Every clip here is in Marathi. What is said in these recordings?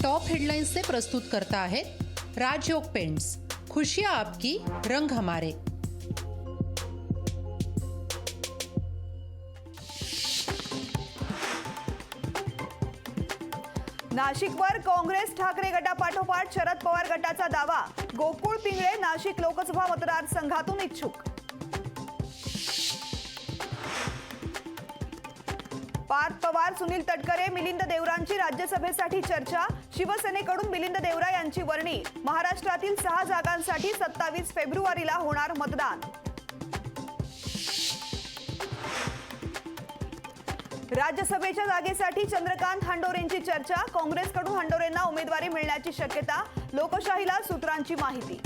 टॉप हेडलाइन्स से प्रस्तुत करता है राजयोग पेंट्स। खुशियां आपकी, रंग हमारे। नाशिकवर काँग्रेस ठाकरे गटापाठोपाठ शरद पवार गटाचा दावा। गोकुळ पिंगळे नाशिक लोकसभा मतदारसंघातून इच्छुक। पार्थ पवार, सुनील तटकरे, मिलिंद देवरांची राज्यसभेसाठी चर्चा। शिवसेनेकडून मिलिंद देवरा यांची वर्णी। महाराष्ट्रातील 6 जागांसाठी 27 फेब्रुवारीला होणार मतदान। राज्यसभेच्या जागेसाठी चंद्रकांत हंडोरेंची चर्चा। काँग्रेसकडून हंडोरेंना उमेदवारी मिळण्याची शक्यता। लोकशाहीला सूत्रांची माहिती।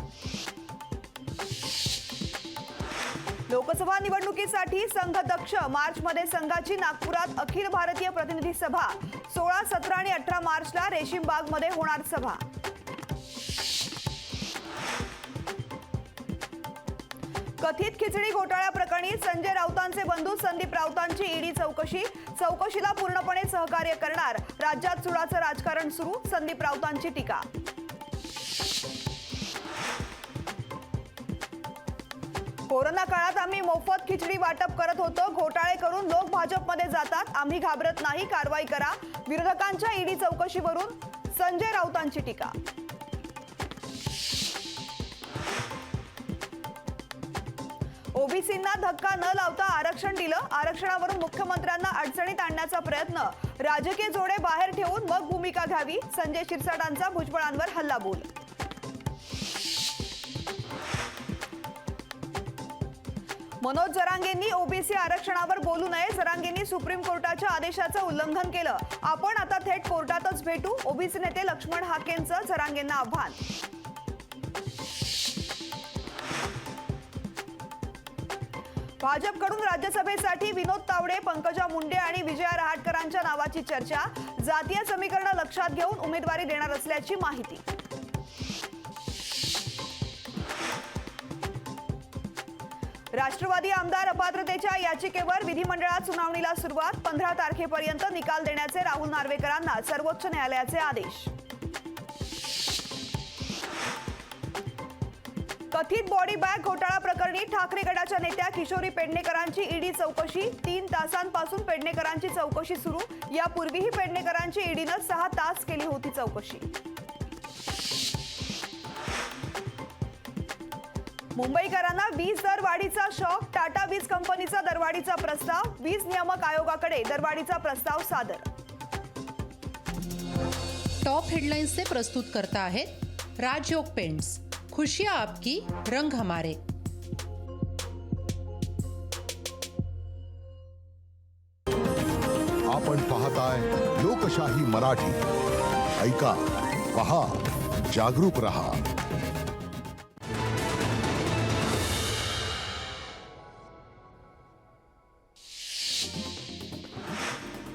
लोकसभा निवडणुकीसाठी संघ दक्ष। मार्चमध्ये संघाची नागपुरात अखिल भारतीय प्रतिनिधी सभा। 16, 17 आणि 18 मार्चला रेशीमबागमध्ये होणार सभा। कथित खिचडी घोटाळ्याप्रकरणी संजय राऊतांचे बंधू संदीप राऊतांची ईडी चौकशी। चौकशीला पूर्णपणे सहकार्य करणार। राज्यात चुडाचं राजकारण सुरू। संदीप राऊतांची टीका। कोरोना काळात आम्ही मोफत खिचडी वाटप करत होतो। घोटाळे करून लोक भाजपमध्ये जातात। आम्ही घाबरत नाही, कारवाई करा। विरोधकांच्या ईडी चौकशीवरून संजय राऊतांची टीका। ओबीसींना धक्का न लावता आरक्षण दिलं। आरक्षणावरून मुख्यमंत्र्यांना अडचणीत आणण्याचा प्रयत्न। राजकीय जोडे बाहेर ठेवून मग भूमिका घ्यावी। संजय शिरसाटांचा भुजबळांवर हल्लाबोल। मनोज जरांगेंनी ओबीसी आरक्षणावर बोलू नये। जरांगेंनी सुप्रीम कोर्टाच्या आदेशाचं उल्लंघन केलं। आपण आता थेट कोर्टातच भेटू। ओबीसी नेते लक्ष्मण हाकेंचं जरांगेंना आव्हान। भाजपकडून राज्यसभेसाठी विनोद तावडे, पंकजा मुंडे आणि विजया रहाटकरांच्या नावाची चर्चा। जातीय समीकरण लक्षात घेऊन उमेदवारी देणार असल्याची माहिती। राष्ट्रवादी आमदार अपात्रतेच्या याचिकेवर विधिमंडळात सुनावणीला सुरुवात। 15 तारखेपर्यंत निकाल देण्याचे राहुल नार्वेकरांना सर्वोच्च न्यायालयाचे आदेश। कथित बॉडी बॅग घोटाळा प्रकरणी ठाकरे गटाच्या नेत्या किशोरी पेडणेकरांची ईडी चौकशी। 3 तासांपासून पेडणेकरांची चौकशी सुरू। यापूर्वीही पेडणेकरांची ईडीनं 6 तास केली होती चौकशी। मुंबईकरांना वीज दरवाढीचा शॉक। टाटा वीज कंपनीचा दरवाढीचा प्रस्ताव। वीज नियामक आयोगाकडे दरवाढीचा प्रस्ताव सादर। टॉप हेडलाइन्स से प्रस्तुत करता है राजयोग पेंट्स। खुशियां आपकी, रंग हमारे। आपण पाहताय लोकशाही मराठी। ऐका, पहा, जागरूक रहा।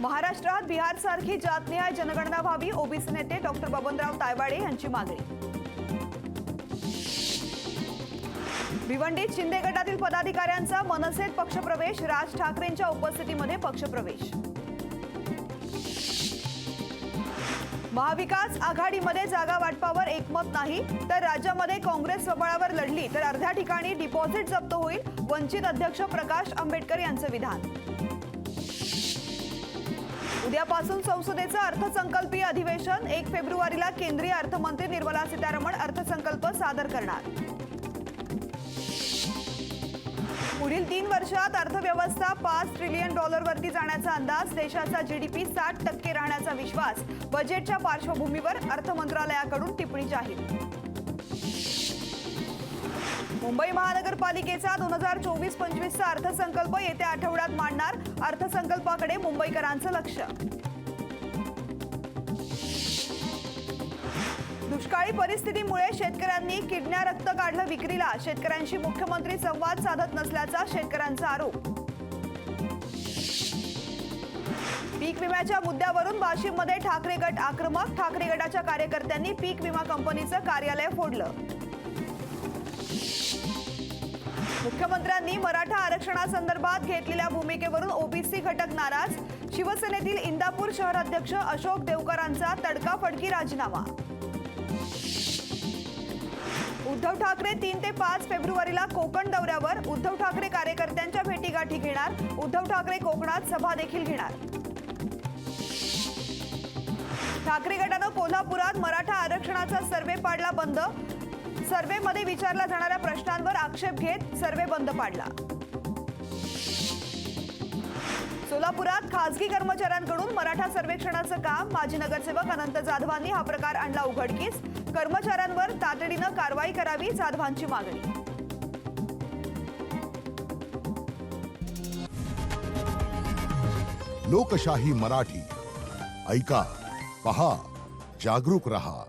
महाराष्ट्रात बिहारसारखी जातनिहाय जनगणना व्हावी। ओबीसी नेते डॉक्टर बबनराव तायवाडे यांची मागणी। भिवंडीत शिंदे गटातील पदाधिकाऱ्यांचा मनसेत पक्षप्रवेश। राज ठाकरेंच्या उपस्थितीमध्ये पक्षप्रवेश। महाविकास आघाडीमध्ये जागा वाटपावर एकमत नाही, तर राज्यामध्ये काँग्रेस स्वबळावर लढली तर अर्ध्या ठिकाणी डिपॉझिट जप्त होईल। वंचित अध्यक्ष प्रकाश आंबेडकर यांचं विधान। उद्यापासून संसदेचं अर्थसंकल्पीय अधिवेशन। 1 फेब्रुवारीला केंद्रीय अर्थमंत्री निर्मला सीतारामन अर्थसंकल्प सादर करणार। पुढील 3 वर्षात अर्थव्यवस्था $5 ट्रिलियन वरती जाण्याचा अंदाज। देशाचा जीडीपी 60% राहण्याचा विश्वास। बजेटच्या पार्श्वभूमीवर अर्थ मंत्रालयाकडून टिप्पणी जाहीर। मुंबई महानगरपालिकेचा 2024-25चा अर्थसंकल्प येत्या आठवड्यात मांडणार। अर्थसंकल्पाकडे मुंबईकरांचं लक्ष। दुष्काळी परिस्थितीमुळे शेतकऱ्यांनी किडण्या रक्त काढलं विक्रीला। शेतकऱ्यांशी मुख्यमंत्री संवाद साधत नसल्याचा शेतकऱ्यांचा आरोप। पीक विम्याच्या मुद्द्यावरून वाशिममध्ये ठाकरे गट आक्रमक। ठाकरे गटाच्या कार्यकर्त्यांनी पीक विमा कंपनीचं कार्यालय फोडलं। मुख्यमंत्र्यांनी मराठा आरक्षणासंदर्भात घेतलेल्या भूमिकेवरून ओबीसी घटक नाराज। शिवसेनेतील इंदापूर शहराध्यक्ष अशोक देवकरांचा तडकाफडकी राजीनामा. उद्धव ठाकरे 3 ते 5 फेब्रुवारीला कोकण दौऱ्यावर. उद्धव ठाकरे कार्यकर्त्यांच्या भेटीगाठी घेणार. उद्धव ठाकरे कोकणात सभा देखील घेणार. ठाकरे गटानं कोल्हापुरात मराठा आरक्षणाचा सर्व्हे पाडला बंद. सर्व्हेमध्ये विचारल्या जाणाऱ्या प्रश्नांवर आक्षेप घेत सर्व्हे बंद पाडला. सोलापुरात खासगी कर्मचाऱ्यांकडून मराठा सर्वेक्षणाचं काम. माजी नगरसेवक अनंत जाधवांनी हा प्रकार आणला उघडकीस. कर्मचाऱ्यांवर तातडीनं कारवाई करावी, जाधवांची मागणी. लोकशाही मराठी ऐका, पहा, जागरूक रहा.